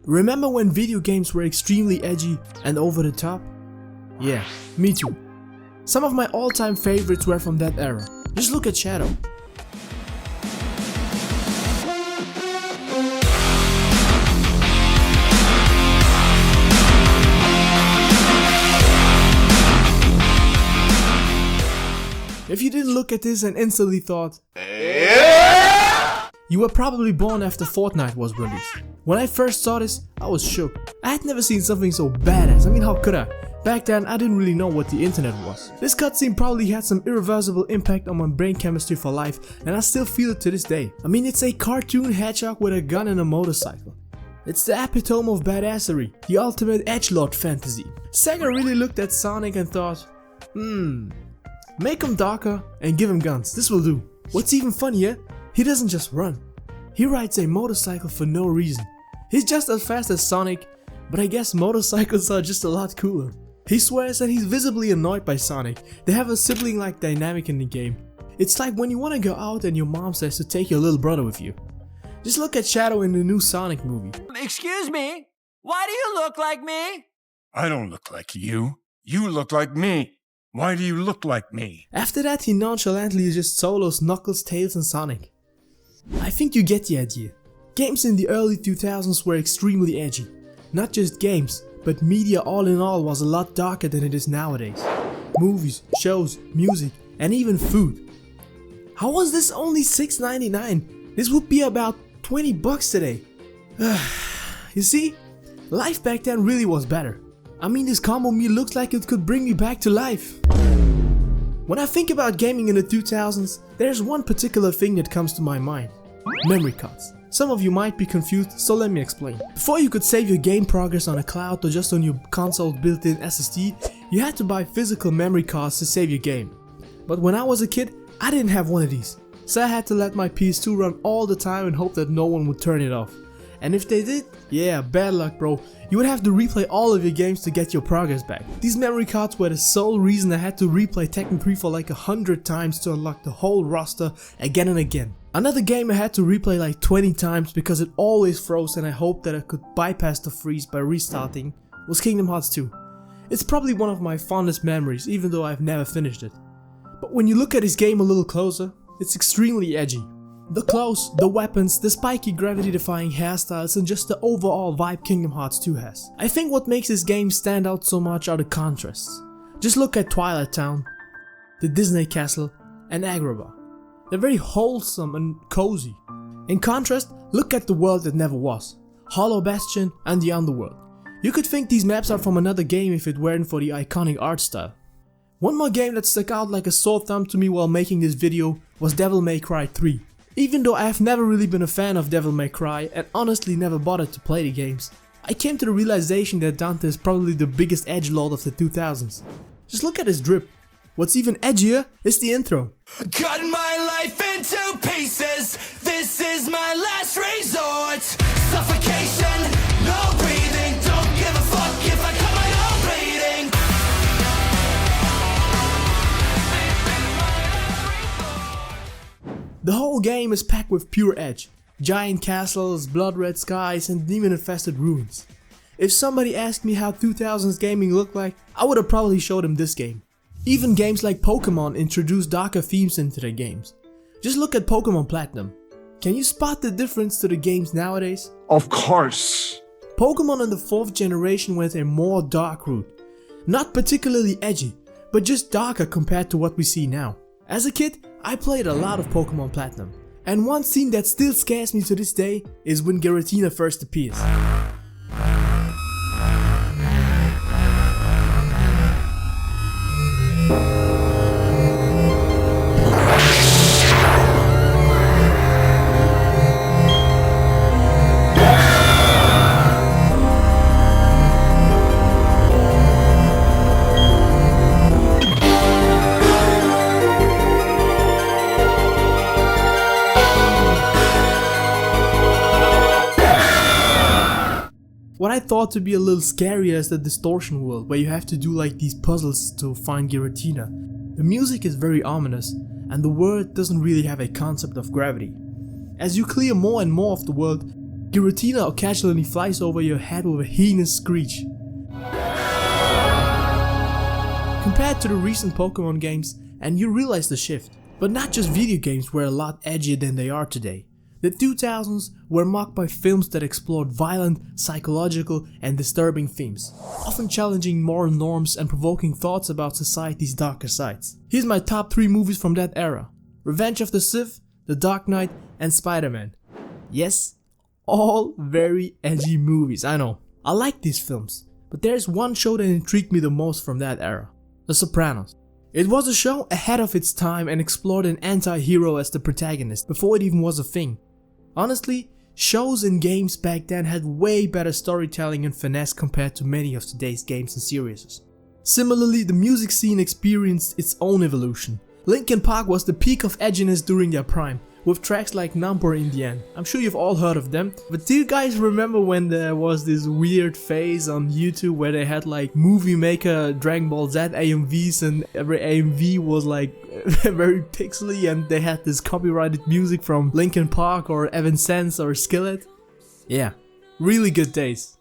Remember when video games were extremely edgy and over the top? Yeah, me too. Some of my all-time favorites were from that era. Just look at Shadow. If you didn't look at this and instantly thought, you were probably born after Fortnite was released. When I first saw this, I was shook. I had never seen something so badass. I mean, how could I? Back then, I didn't really know what the internet was. This cutscene probably had some irreversible impact on my brain chemistry for life, and I still feel it to this day. I mean, it's a cartoon hedgehog with a gun and a motorcycle. It's the epitome of badassery, the ultimate edgelord fantasy. Sega really looked at Sonic and thought, make him darker and give him guns, this will do. What's even funnier, he doesn't just run. He rides a motorcycle for no reason. He's just as fast as Sonic, but I guess motorcycles are just a lot cooler. He swears that he's visibly annoyed by Sonic. They have a sibling-like dynamic in the game. It's like when you want to go out and your mom says to take your little brother with you. Just look at Shadow in the new Sonic movie. Excuse me, why do you look like me? I don't look like you. You look like me. Why do you look like me? After that, he nonchalantly just solos Knuckles, Tails and Sonic. I think you get the idea. Games in the early 2000s were extremely edgy. Not just games, but media all in all was a lot darker than it is nowadays. Movies, shows, music, and even food. How was this only $6.99? This would be about 20 bucks today. You see, life back then really was better. I mean, this combo meal looks like it could bring me back to life. When I think about gaming in the 2000s, there's one particular thing that comes to my mind. Memory cards. Some of you might be confused, so let me explain. Before you could save your game progress on a cloud or just on your console's built-in SSD, you had to buy physical memory cards to save your game. But when I was a kid, I didn't have one of these. So I had to let my PS2 run all the time and hope that no one would turn it off. And if they did, yeah, bad luck bro. You would have to replay all of your games to get your progress back. These memory cards were the sole reason I had to replay Tekken 3 for like 100 times to unlock the whole roster again and again. Another game I had to replay like 20 times because it always froze and I hoped that I could bypass the freeze by restarting was Kingdom Hearts 2. It's probably one of my fondest memories even though I've never finished it. But when you look at this game a little closer, it's extremely edgy. The clothes, the weapons, the spiky gravity-defying hairstyles and just the overall vibe Kingdom Hearts 2 has. I think what makes this game stand out so much are the contrasts. Just look at Twilight Town, the Disney Castle and Agrabah. They're very wholesome and cozy. In contrast, look at the world that never was, Hollow Bastion and the Underworld. You could think these maps are from another game if it weren't for the iconic art style. One more game that stuck out like a sore thumb to me while making this video was Devil May Cry 3. Even though I have never really been a fan of Devil May Cry and honestly never bothered to play the games, I came to the realization that Dante is probably the biggest edgelord of the 2000s. Just look at his drip. What's even edgier is the intro. Cut my life into pieces, this is my last resort. Suffocation, no breathing, don't give a fuck if I cut my own bleeding. The whole game is packed with pure edge. Giant castles, blood red skies and demon infested ruins. If somebody asked me how 2000s gaming looked like, I would have probably showed them this game. Even games like Pokemon introduced darker themes into their games. Just look at Pokemon Platinum. Can you spot the difference to the games nowadays? Of course. Pokemon in the 4th generation went a more dark route. Not particularly edgy, but just darker compared to what we see now. As a kid, I played a lot of Pokemon Platinum. And one scene that still scares me to this day is when Giratina first appears. What I thought to be a little scarier is the distortion world, where you have to do like these puzzles to find Giratina. The music is very ominous, and the world doesn't really have a concept of gravity. As you clear more and more of the world, Giratina occasionally flies over your head with a heinous screech. Compared to the recent Pokemon games, and you realize the shift. But not just video games were a lot edgier than they are today. The 2000s were marked by films that explored violent, psychological and disturbing themes, often challenging moral norms and provoking thoughts about society's darker sides. Here's my top 3 movies from that era: Revenge of the Sith, The Dark Knight and Spider-Man. Yes, all very edgy movies, I know. I like these films, but there's one show that intrigued me the most from that era: The Sopranos. It was a show ahead of its time and explored an anti-hero as the protagonist before it even was a thing. Honestly, shows and games back then had way better storytelling and finesse compared to many of today's games and series. Similarly, the music scene experienced its own evolution. Linkin Park was the peak of edginess during their prime, with tracks like Number in the end. I'm sure you've all heard of them, but do you guys remember when there was this weird phase on YouTube where they had like Movie Maker Dragon Ball Z AMVs and every AMV was like very pixely and they had this copyrighted music from Linkin Park or Evanescence or Skillet? Yeah, really good days.